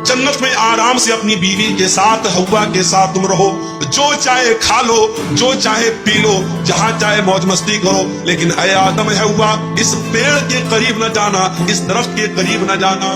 जन्नत में आराम से अपनी बीवी के साथ, हवा के साथ तुम रहो, जो चाहे खा लो, जो चाहे पी लो, जहां चाहे मौज मस्ती करो, लेकिन ऐ आदम है हवा, इस पेड़ के करीब न जाना, इस दरख्त के करीब न जाना।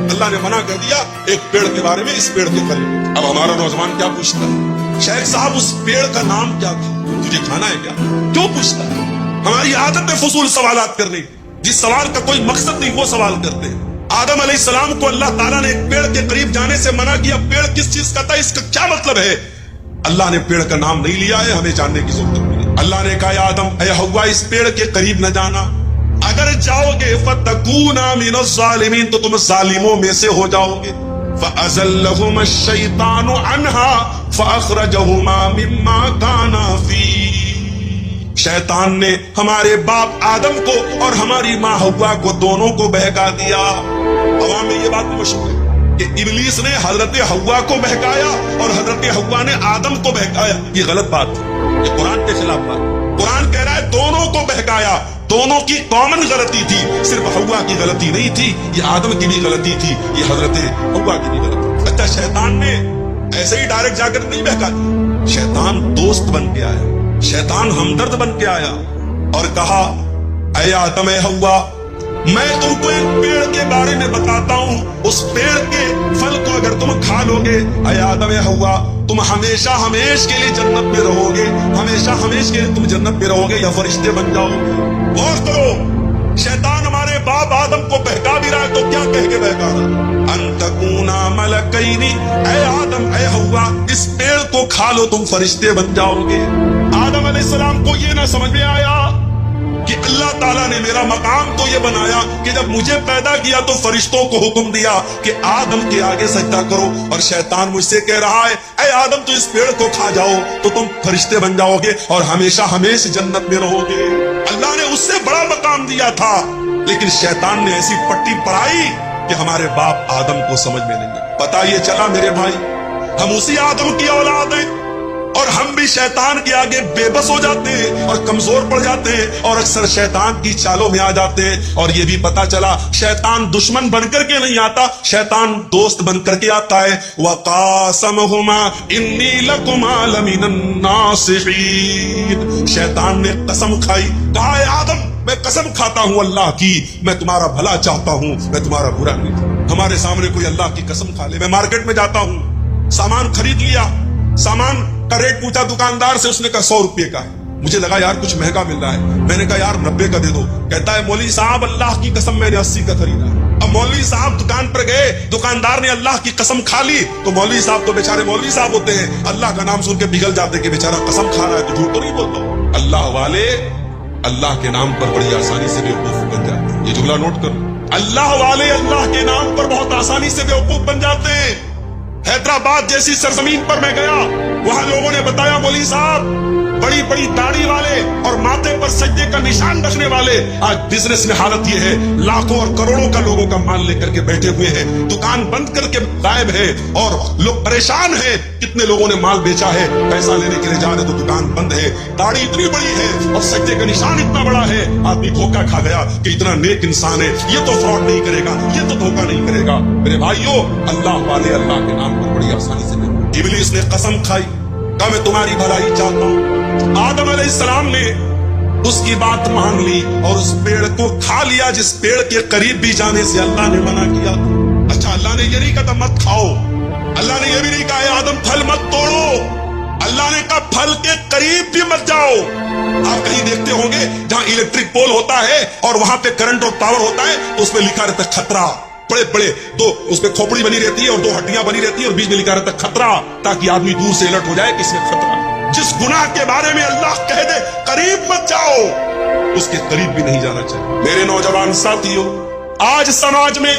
अल्लाह ने मना कर दिया एक पेड़ के बारे में, इस पेड़ के करीब। अब हमारा नौजवान क्या पूछता है, शेख साहब उस पेड़ का नाम क्या था, तुझे खाना है क्या? क्यों पूछता है? हमारी आदत है फजूल सवालात करने, जिस सवाल का कोई मकसद नहीं वो सवाल करते हैं। आदम अलैहिस्सलाम को अल्लाह ताला ने एक पेड़ के करीब जाने से मना किया। पेड़ किस चीज का था, इसका क्या मतलब है? अल्लाह ने पेड़ का नाम नहीं लिया है, हमें जानने की जरूरत नहीं। अल्लाह ने कहा आदम ऐ हव्वा इस पेड़ के करीब न जाना, अगर जाओगे फतकूना मिनज़्ज़ालिमीन, तो तुम जालिमों में से हो जाओगे। फअज़ल्लहुमा अश-शैतानु अन्हा फअख़रजहुमा मिम्मा काना फीह। शैतान ने हमारे बाप आदम को और हमारी माँ हव्वा को दोनों को बहका दिया। अवाम में ये बात मशहूर है कि इब्लीस ने हजरत हव्वा को बहकाया और हजरत हव्वा ने आदम को बहकाया। ये गलत बात है, ये कुरान के खिलाफ बात। कुरान कह रहा है दोनों को बहकाया, दोनों की कॉमन गलती थी, सिर्फ हव्वा की गलती नहीं थी, ये आदम की भी गलती थी, ये हजरत हव्वा की भी गलती। अच्छा, शैतान ने ऐसे ही डायरेक्ट जाकर नहीं बहका दिया, शैतान दोस्त बन के आया, शैतान हमदर्द बन के आया और कहा ऐ आदम ऐ हव्वा, मैं तुमको एक पेड़ के बारे में बताता हूँ, उस पेड़ के फल को अगर तुम खा लोगे, ऐ आदम ऐ हव्वा, तुम हमेशा हमेश के लिए जन्नत में रहोगे, हमेशा हमेश के लिए तुम जन्नत में रहोगे या फरिश्ते बन जाओगे। गौर करो, शैतान हमारे बाप आदम को बहका भी रहा है, तो क्या कह के बहका रहा? अंतकूना मलकैनी, ऐ आदम ऐ हव्वा, इस पेड़ को खा लो तुम फरिश्ते बन जाओगे। आदम अलैहिस्सलाम को ये ना समझ में आया कि अल्लाह ताला ने मेरा मकाम तो ये बनाया कि जब मुझे पैदा किया तो फरिश्तों को हुक्म दिया कि आदम के आगे सजदा करो, और शैतान मुझसे कह रहा है ऐ आदम तो इस पेड़ को खा जाओ तो तुम फरिश्ते बन जाओगे और हमेशा हमेशा जन्नत में रहोगे। अल्लाह ने उससे बड़ा मकाम दिया था, लेकिन शैतान ने ऐसी पट्टी पढ़ाई कि हमारे बाप आदम को समझ में नहीं आया। पता ये चला मेरे भाई, हम उसी आदम की औलाद हैं और हम भी शैतान के आगे बेबस हो जाते हैं और कमजोर पड़ जाते हैं और अक्सर शैतान की चालों में आ जाते हैं। और ये भी पता चला शैतान दुश्मन बनकर के नहीं आता, शैतान दोस्त बनकर के आता है। वक़ासमहुमा इन्नी लकुमा लमिनन नासिहीन, शैतान ने कसम खाई, कहा है आदम मैं कसम खाता हूं अल्लाह की, मैं तुम्हारा भला चाहता हूं, मैं तुम्हारा बुरा नहीं। हमारे सामने कोई अल्लाह की कसम खा ले। मैं मार्केट में जाता हूं, सामान खरीद लिया, सामान का रेट पूछा दुकानदार से, उसने कहा 100 रुपए का है। मुझे लगा यार कुछ महंगा मिल रहा है, मैंने कहा यार 90 का दे दो। कहता है मौलवी साहब अल्लाह की कसम मैंने 80 का खरीदा। अब मौलवी साहब दुकान पर गए, दुकानदार ने अल्लाह की कसम खा ली, तो मौलवी साहब तो बेचारे मौलवी साहब होते हैं, अल्लाह का नाम सुन के पिघल जाते कि बेचारा कसम खा रहा है तो झूठ तो नहीं बोलता। अल्लाह वाले अल्लाह के नाम पर बड़ी आसानी से बेवकूफ बन जाते हैं। ये जुमला नोट करो, अल्लाह वाले अल्लाह के नाम पर बहुत आसानी से बेवकूफ बन जाते हैं। हैदराबाद जैसी सरजमीन पर मैं गया, वहां लोगों ने बताया मौलवी साहब बड़ी बड़ी दाढ़ी वाले और माथे पर सज्जे का निशान रखने वाले, आज बिजनेस में हालत ये है लाखों और करोड़ों का लोगों का माल लेकर के बैठे हुए हैं, दुकान बंद करके गायब है और लोग परेशान हैं। कितने लोगों ने माल बेचा है, पैसा लेने के लिए जा रहे तो दुकान बंद है, दाढ़ी इतनी बड़ी है और सज्जे का निशान इतना बड़ा है, आदमी धोखा खा गया कि इतना नेक इंसान है, ये तो फ्रॉड नहीं करेगा, ये तो धोखा नहीं करेगा। मेरे भाइयों, अल्लाह वाले अल्लाह के नाम पर बड़ी आसानी से इब्लीस ने कसम खाई, कहा मैं तुम्हारी भलाई चाहता हूं। आदम अलैहिस्सलाम ने उसकी बात मान ली और उस पेड़ को खा लिया जिस पेड़ के करीब भी जाने से अल्लाह ने मना किया। अच्छा, अल्लाह ने ये नहीं कहा मत खाओ, अल्लाह ने ये भी नहीं कहा आदम फल मत तोड़ो, अल्लाह ने कहा फल के करीब भी मत जाओ। आप कहीं देखते होंगे जहां इलेक्ट्रिक पोल होता है और वहां पे करंट और पावर होता है तो उसमें लिखा रहता है खतरा, बड़े बड़े दो उसमें खोपड़ी बनी रहती है और 2 हड्डियां बनी रहती है और बीच में लिखा रहता है खतरा, ताकि आदमी दूर से अलर्ट हो जाए कि इसमें खतरा। जिस गुनाह के बारे में अल्लाह कह दे करीब मत जाओ, उसके करीब भी नहीं जाना चाहिए। मेरे नौजवान साथियों, आज समाज में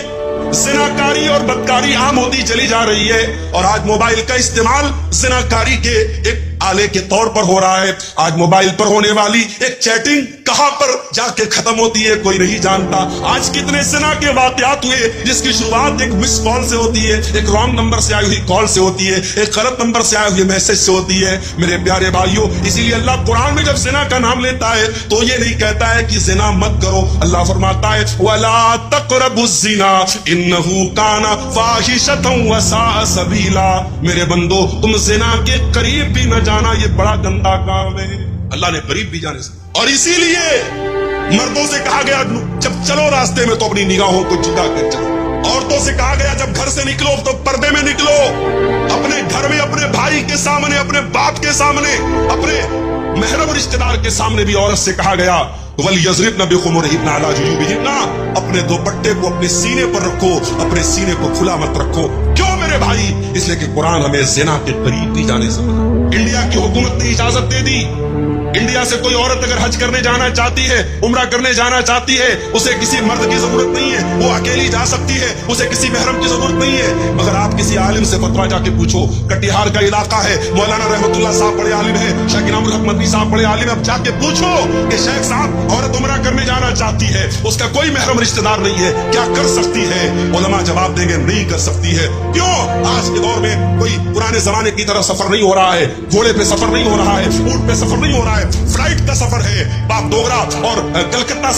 जिनाकारी और बदकारी आम होती चली जा रही है और आज मोबाइल का इस्तेमाल जिनाकारी के एक आले के तौर पर हो रहा है। आज मोबाइल पर होने वाली एक चैटिंग कहां पर जाके खत्म होती है कोई नहीं जानता। आज कितने जिना के वाकयात हुए जिसकी शुरुआत एक मिस कॉल से होती है, एक रॉन्ग नंबर से आई हुई कॉल से होती है, एक गलत नंबर से आए हुए मैसेज से होती है। मेरे प्यारे भाइयों, इसीलिए अल्लाह कुरान में जब जिना का नाम लेता है तो ये नहीं कहता है कि जिना मत करो। अल्लाह फरमाता है वला तक़रबुज़ ज़िना इन्नहु काना फ़ाहिशतन व साअ सबीला। मेरे बंदो, तुम जिना के करीब भी न जाना, ये बड़ा गंदा काम है। अल्लाह ने करीब भी जाने से, और इसीलिए मर्दों से कहा गया जब चलो रास्ते में तो अपनी निगाहों को झुका कर चलो। औरतों से कहा गया जब घर से निकलो तो पर्दे में निकलो। अपने घर में अपने भाई के सामने, अपने बाप के सामने, अपने महरम रिश्तेदार के सामने भी औरत से कहा गया वलियज़रिबन बिखुमुरिहिन्ना अला जुयूबिहिन्ना, अपने दुपट्टे को अपने सीने पर रखो, अपने सीने को खुला मत रखो। क्यों मेरे भाई? इसलिए कि कुरान हमें ज़िना के करीब भी जाने से मना। इंडिया की हुकूमत ने इजाजत दे दी। इंडिया से कोई औरत अगर हज करने जाना चाहती है, उम्रा करने जाना चाहती है, उसे किसी मर्द की जरूरत नहीं है, वो अकेली जा सकती है, उसे किसी महरम की जरूरत नहीं है। मगर आप किसी आलिम से फतवा जाके पूछो, कटिहार का इलाका है, मौलाना रहमतुल्लाह साहब बड़े आलिम है, शेख इनामुल हक मदनी साहब बड़े आलिम है, अब जाके पूछो कि शेख साहब औरत उम्रा करने जाना चाहती है, उसका कोई महरम रिश्तेदार नहीं है, क्या कर सकती है? उलमा जवाब देंगे नहीं कर सकती है। क्यों? आज के दौर में कोई पुराने जमाने की तरह सफर नहीं हो रहा है, घोड़े पे सफर नहीं हो रहा है, ऊंट पे सफर नहीं हो रहा है, फ्लाइट का सफर है। बाप डोगरा और कलकत्ता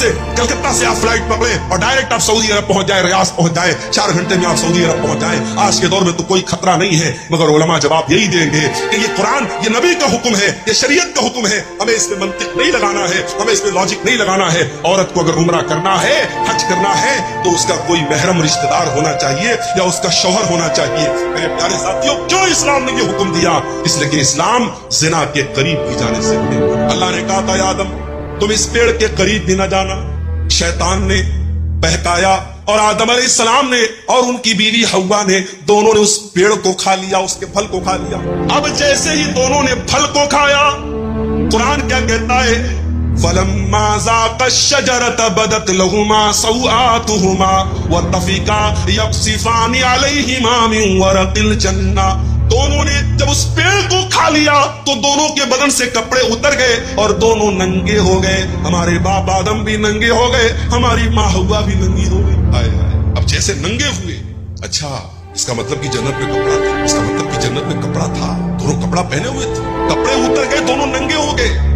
से आप फ्लाइट पकड़े और डायरेक्ट आप सऊदी अरब पहुंच जाए, रियाद पहुंच जाए, 4 घंटे में आप सऊदी अरब पहुंच जाए। आज के दौर में तो कोई खतरा नहीं है। मगर उलमा जवाब यही देंगे कि ये कुरान, ये नबी का हुक्म है, ये शरीयत का हुक्म है, हमें इसमें मंतिक नहीं लगाना है, हमें इसमें लॉजिक नहीं लगाना है। औरत को अगर उम्रा करना है, हज करना है, तो उसका कोई महरम रिश्तेदार होना चाहिए या उसका शौहर होना चाहिए। मेरे प्यारे साथियों, क्यों इस्लाम ने ये हुक्म दिया? इसलिए कि इस्लाम जिना के करीब भी जाने से अल्लाह ने कहा था आदम तुम इस पेड़ के करीब भी न जाना। शैतान ने बहकाया और आदम अलैहिस्सलाम ने और उनकी बीवी हव्वा ने, दोनों ने उस पेड़ को खा लिया, उसके फल को खा लिया। अब जैसे ही दोनों ने फल को खाया, कुरान क्या कहता है? फलम्मा ज़ाक़ा अश-शजरत बदत लहुमा सौआतुहुमा व तफ़िका यक़सिफ़ानि अलैहिमा मिन वरक़िल जन्ना। दोनों ने जब उस पेड़ को खा लिया तो दोनों के बदन से कपड़े उतर गए और दोनों नंगे हो गए। हमारे बाप आदम भी नंगे हो गए, हमारी माँ हव्वा भी नंगी हो गई। हाय हाय, अब जैसे नंगे हुए, अच्छा इसका मतलब कि जन्नत में कपड़ा था, इसका मतलब कि जन्नत में कपड़ा था, दोनों कपड़ा पहने हुए थे, कपड़े उतर गए, दोनों नंगे हो गए।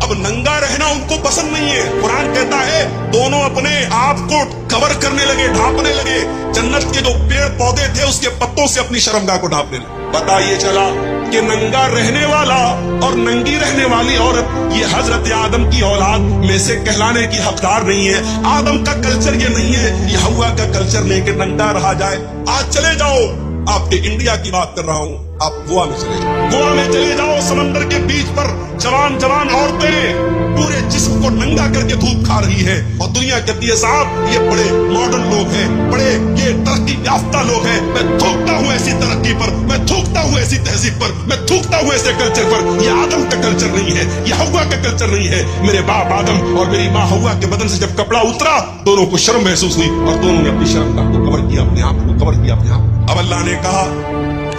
अब नंगा रहना उनको पसंद नहीं है। कुरान कहता है दोनों अपने आप को कवर करने लगे, ढांपने लगे। जन्नत के जो पेड़ पौधे थे उसके पत्तों से अपनी शर्मगाह को ढांपने लगे। पता ये चला कि नंगा रहने वाला और नंगी रहने वाली औरत ये हजरत आदम की औलाद में से कहलाने की हकदार नहीं है। आदम का कल्चर ये नहीं है, ये हव्वा का कल्चर नहीं कि नंगा रहा जाए। आज चले जाओ, आपके इंडिया की बात कर रहा हूँ, आप गोवा में चले जाओ, गोवा में चले जाओ, समंदर के बीच पर जवान जवान औरतें पूरे जिस्म को नंगा करके धूप खा रही है और दुनिया कहती है साहब ये बड़े मॉडर्न लोग हैं, बड़े ये तरक्की याफ्ता लोग हैं। मैं थूकता हूँ ऐसी तरक्की पर, मैं थूकता हूँ ऐसी तहजीब पर, मैं थूकता हूँ ऐसे कल्चर पर। ये आदम का कल्चर नहीं है, ये हव्वा का कल्चर नहीं है। मेरे बाप आदम और मेरी माँ हव्वा के बदन से जब कपड़ा उतरा, दोनों को शर्म महसूस हुई और दोनों ने अपनी शर्मगाह को कवर किया, अपने आप को कवर किया, अपने आप। अब अल्लाह ने कहा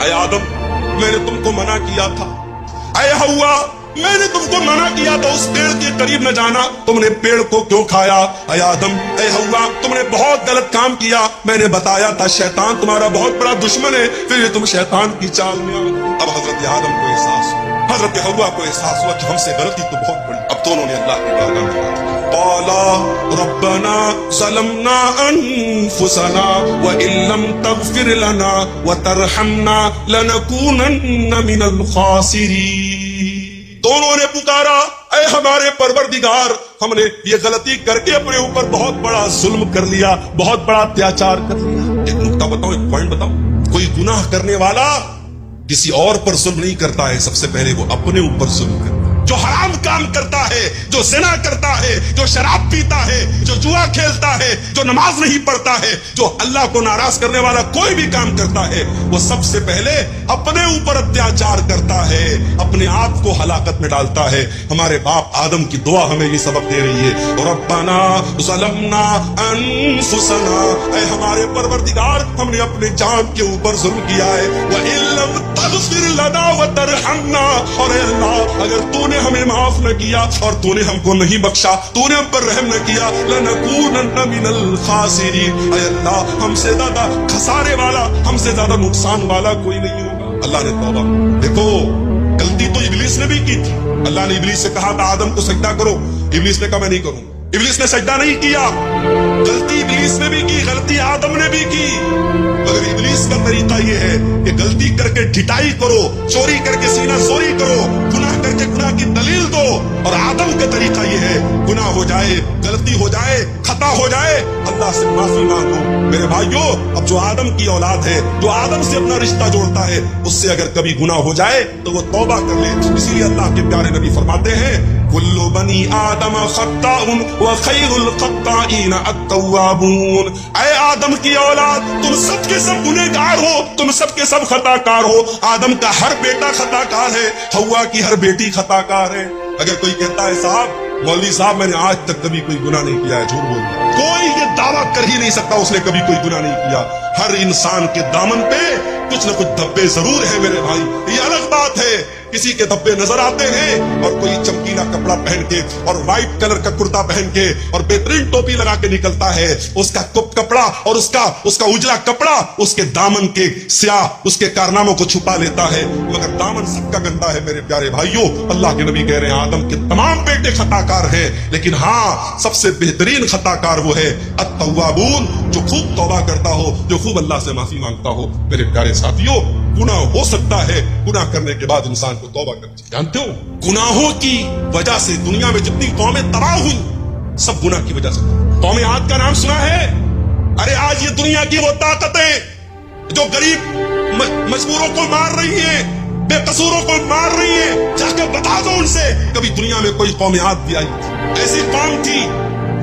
ऐ आदम मैंने तुमको मना किया था, ऐ हव्वा मैंने तुमको मना किया था उस पेड़ के करीब न जाना, तुमने पेड़ को क्यों खाया? ऐ आदम ऐ हव्वा तुमने बहुत गलत काम किया। मैंने बताया था शैतान तुम्हारा बहुत बड़ा दुश्मन है, फिर तुम शैतान की चाल में आओ। अब हजरत आदम को एहसास हुआ, हजरत हव्वा को एहसास हुआ कि हमसे गलती तो बहुत बड़ी। अब दोनों ने अल्लाह की बारगाह में कहा रब्बना ज़लमना अनफुसना व इल्लम तग़फिर लना व तरहमना लनकूनन्ना मिनल ख़ासिरीन। दोनों ने पुकारा ऐ हमारे परवरदिगार, हमने ये गलती करके अपने ऊपर बहुत बड़ा जुल्म कर लिया, बहुत बड़ा अत्याचार कर लिया। एक नुक्ता बताओ, एक पॉइंट बताओ, कोई गुनाह करने वाला किसी और पर जुल्म नहीं करता है, सबसे पहले वो अपने ऊपर जुल्म करता है। जो हराम काम करता है, जो ज़िना करता है, जो शराब पीता है, जो जुआ खेलता है, जो नमाज नहीं पढ़ता है, जो अल्लाह को नाराज करने वाला कोई भी काम करता है, वो सबसे पहले अपने ऊपर अत्याचार करता है, अपने आप को हलाकत में डालता है। हमारे बाप आदम की दुआ हमें ये सबक दे रही है, रब्बना ज़लमना अनफुसना, ऐ हमारे परवरदिगार हमने अपने जान के ऊपर जुल्म किया है, व इल्लम तग़फिर लना व तरहमना, और अल्लाह अगर तूने हमें माफ न किया और तूने हमको नहीं बख्शा, तूने हम पर रहम न किया, लनकूनन्न मिनल खासिरीन, ऐ अल्लाह हमसे ज्यादा खसारे वाला, हमसे ज्यादा नुकसान वाला कोई नहीं होगा। अल्लाह ने तौबा, देखो गलती तो इब्लीस ने भी की थी। अल्लाह ने इब्लीस से कहा था आदम को सजदा करो, इब्लीस ने कहा मैं नहीं करूंगा, इब्लीस ने सजदा नहीं किया। गलती इब्लीस ने भी की, गलती आदम ने भी की, मगर इब्लीस का तरीका ये है कि गलती करके ढिठाई करो, चोरी करके सीना चोरी करो, गुनाह करके गुनाह की दलील दो, और आदम का तरीका ये है गुनाह हो जाए, गलती हो जाए, खता हो जाए, अल्लाह से माफी मांगो। मेरे भाइयों, अब जो आदम की औलाद है, जो आदम से अपना रिश्ता जोड़ता है, उससे अगर कभी गुनाह हो जाए तो वो तौबा कर ले। इसीलिए अल्लाह के प्यारे नबी फरमाते हैं कुल्लु बनी आदम खत्ताउन व खैरुल खत्ताइन अत्तवाबून, ऐ आदम की औलाद तुम सब के सब गुनहगार हो, तुम सब के सब खताकार हो। आदम का हर बेटा खताकार है, हव्वा की हर बेटी खताकार है। अगर कोई कहता है साहब मौलवी साहब मैंने आज तक कभी कोई गुनाह नहीं किया है, झूठ बोल रहा है, कोई ये दावा कर ही नहीं सकता उसने कभी कोई गुनाह नहीं किया। हर इंसान के दामन पे कुछ न कुछ धब्बे जरूर है मेरे भाई, ये अलग बात है। किसी के धब्बे नजर आते हैं और कोई चमकीला कपड़ा पहन के और व्हाइट कलर का कुर्ता पहन के और बेहतरीन टोपी लगा के निकलता है, उसका कपड़ा और उसका उजला कपड़ा उसके दामन के स्याह उसके कारनामों को छुपा लेता है, मगर दामन सबका गंदा है मेरे प्यारे भाइयों। अल्लाह के नबी कह रहे हैं आदम के तमाम बेटे खताकार हैं, लेकिन हाँ सबसे बेहतरीन खताकार वो है अत्तवाबून, जो खूब तौबा करता हो, जो खूब अल्लाह से माफी मांगता हो। मेरे प्यारे साथियों, गुनाह हो सकता है, गुनाह करने के बाद इंसान को तौबा करनी चाहिए। जानते हो गुनाहों की वजह से दुनिया में जितनी कौमें तबाह हुई सब गुनाह की वजह से। कौमें आद का नाम सुना है? अरे आज ये दुनिया की वो ताकतें जो गरीब मजबूरों को मार रही है, बेकसूरों को मार रही है, जाकर बता दो उनसे कभी दुनिया में कोई कौम आद भी आई थी? ऐसी कौम थी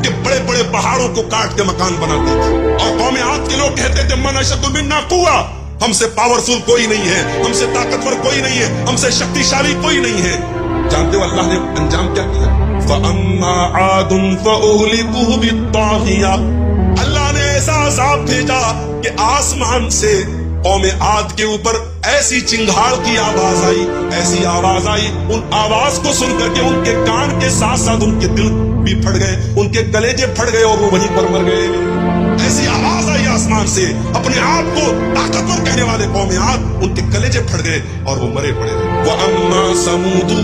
कि बड़े बड़े पहाड़ों को काट के मकान बनाती थी, और कौम आद के लोग कहते थे मन अशद्दु मिन्ना कुव्वा, हमसे पावरफुल कोई नहीं है, हमसे ताकतवर कोई नहीं है, हमसे शक्तिशाली कोई नहीं है। जानते हो अल्लाह ने अंजाम क्या किया? फ़अम्मा आदुन फ़उहलिकू बित्ताग़िया, अल्लाह ने ऐसा अज़ाब भेजा कि आसमान से कौम आद के ऊपर ऐसी चिंगाड़ की आवाज आई, ऐसी आवाज आई, उन आवाज को सुनकर के उनके कान के साथ साथ उनके दिल भी फट गए, उनके कलेजे फट गए और वो वहीं पर मर गए। ऐसी आवाज आई आसमान से, अपने आप को ताकतवर कहने वाले कौम आद, उनके कलेजे फट गए और वो मरे पड़े रहे। वअम्मा समूदु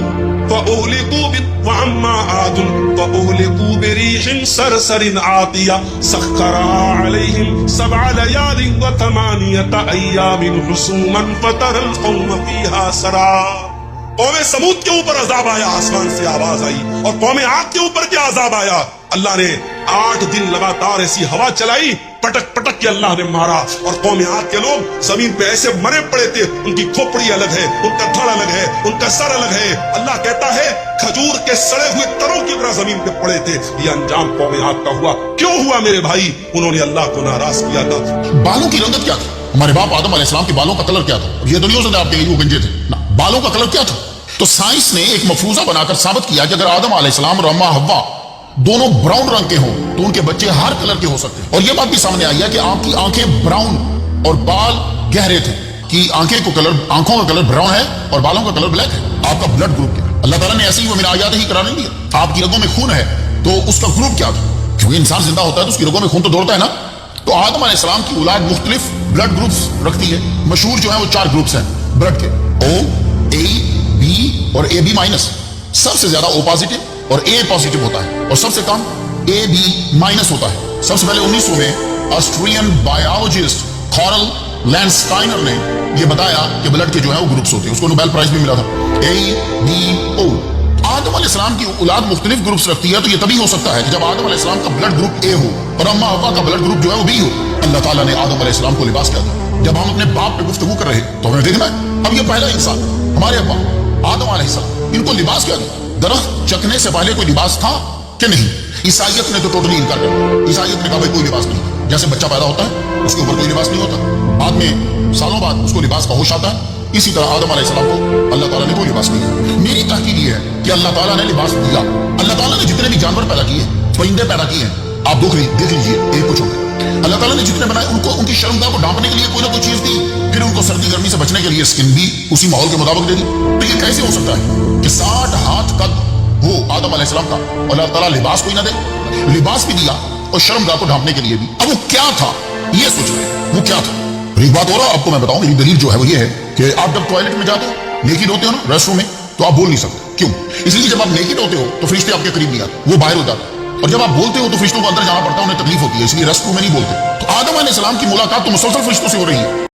फ़उहलिकू वअम्मा आदुन फ़उहलिकू बिरीहिन सरसरिन आतिया सख्खरहा अलैहिम सबअ लयालिन व थमानियता अय्यामिन हुसूमन फतरल कौम फीहा सरा। कौमे समूद के ऊपर अजाब आया, आसमान से आवाज आई, और कौमे आद के ऊपर क्या अजाब आया? अल्लाह ने 8 दिन लगातार ऐसी हवा चलाई, पटक पटक के अल्लाह ने मारा, और कौम आद के लोग जमीन पे ऐसे मरे पड़े थे, उनकी खोपड़ी अलग है, उनका धड़ अलग है, उनका सर अलग है। अल्लाह कहता है खजूर के सड़े हुए तरों की तरह जमीन पे पड़े थे। ये अंजाम कौम आद का हुआ। क्यों हुआ मेरे भाई? उन्होंने अल्लाह को नाराज किया था। बालों की रंगत क्या थी? हमारे बाप आदम अलैहिस्सलाम के बालों का कलर क्या था? ये तो नहीं हो सकता आपके वो गंजे थे ना, बालों का कलर क्या था? तो साइंस ने एक मफरूजा बनाकर साबित किया कि अगर आदम अलैहिस्सलाम और अम्मा हव्वा दोनों ब्राउन रंग के हों तो उनके बच्चे हर कलर के हो सकते हैं। और यह बात भी सामने आई है कि आपकी आंखें ब्राउन और बाल गहरे थे, कि आंखों का कलर ब्राउन है और बालों का कलर ब्लैक है। आपका ब्लड ग्रुप क्या है? अल्लाह ताला ने ऐसे ही वो मेरा आयात ही करार नहीं दिया। आपकी रगों में खून है तो उसका ग्रुप क्या था? क्योंकि इंसान जिंदा होता है तो उसकी रगों में खून तो दौड़ता है ना। तो आदम अलैहिस्सलाम की औलाद मुख्तलिफ ब्लड ग्रुप्स रखती है। मशहूर जो है वो 4 ग्रुप्स हैं ब्लड के, O, A, B और AB माइनस। सबसे ज्यादा O पॉजिटिव और A पॉजिटिव होता है, और सबसे कम AB माइनस होता है। सबसे पहले 1900 में ऑस्ट्रियन बायोलॉजिस्ट कॉरल लैंडस्टाइनर ने यह बताया कि ब्लड के जो है वो ग्रुप्स होते हैं। उसको नोबेल प्राइज भी मिला था। A, B, O। आदम अलैहिस्सलाम की औलाद मुख्तलिफ ग्रुप्स रखती है, तो ये तभी हो सकता है कि जब आदम अलैहिस्सलाम का ब्लड ग्रुप A हो और अम्मा हव्वा का ब्लड ग्रुप जो है वो B हो। अल्लाह ताला ने आदम अलैहिस्सलाम को लिबास किया था। जब हम अपने बाप पे गुफ्तगू कर रहे तो हमें देखना है, अब ये पहला इंसान हमारे अब्बा आदम अलैहिस्सलाम, इनको लिबास क्या दिया? दरख्त चखने से पहले कोई लिबास था कि नहीं? ईसाइयत ने तो टोटली इनकार कर दिया। ईसाइयत ने कहा भाई कोई लिबास नहीं। जैसे बच्चा पैदा होता है उसके ऊपर कोई लिबास नहीं होता, बाद में सालों बाद उसको लिबास का होश आता है, इसी तरह आदम अलैहिस्सलाम को अल्लाह ताला ने कोई लिबास नहीं दिया। मेरी तहकीक ये है कि अल्लाह ताला ने लिबास दिया। अल्लाह ताला ने जितने भी जानवर पैदा किए, परिंदे पैदा किए हैं, आप देख लीजिए एक कुछ हो गए। अल्लाह ताला ने जितने बनाए उनको उनकी शर्मगाह को ढांपने के लिए कोई ना कोई चीज दी, फिर उनको सर्दी गर्मी से बचने के लिए स्किन भी उसी माहौल के मुताबिक दे दी। तो ये कैसे हो सकता है कि 60 हाथ कद हो आदम अलैहिस्सलाम का और अल्लाह ताला लिबास कोई ना दे? लिबास भी दिया और शर्मगाह को ढांपने के लिए भी। अब वो क्या था ये सोच रहे हैं, वो क्या था? एक बात और आपको मैं बताऊं, मेरी दलील जो है वो ये है कि आप जब टॉयलेट में जाते हो, नेकिड होते हो ना रेस्ट रूम में, तो आप बोल नहीं सकते। क्यों? इसलिए जब आप नेकिड होते हो तो फरिश्ते आपके करीब नहीं आते, वो बाहर हो जाते हैं। और जब आप बोलते हो तो फरिश्तों को अंदर जाना पड़ता है, उन्हें तकलीफ होती है, इसलिए रेस्ट रूम में नहीं बोलते। तो आदम अलैहिस्सलाम की मुलाकात तो मुसलसल फरिश्तों से हो रही है।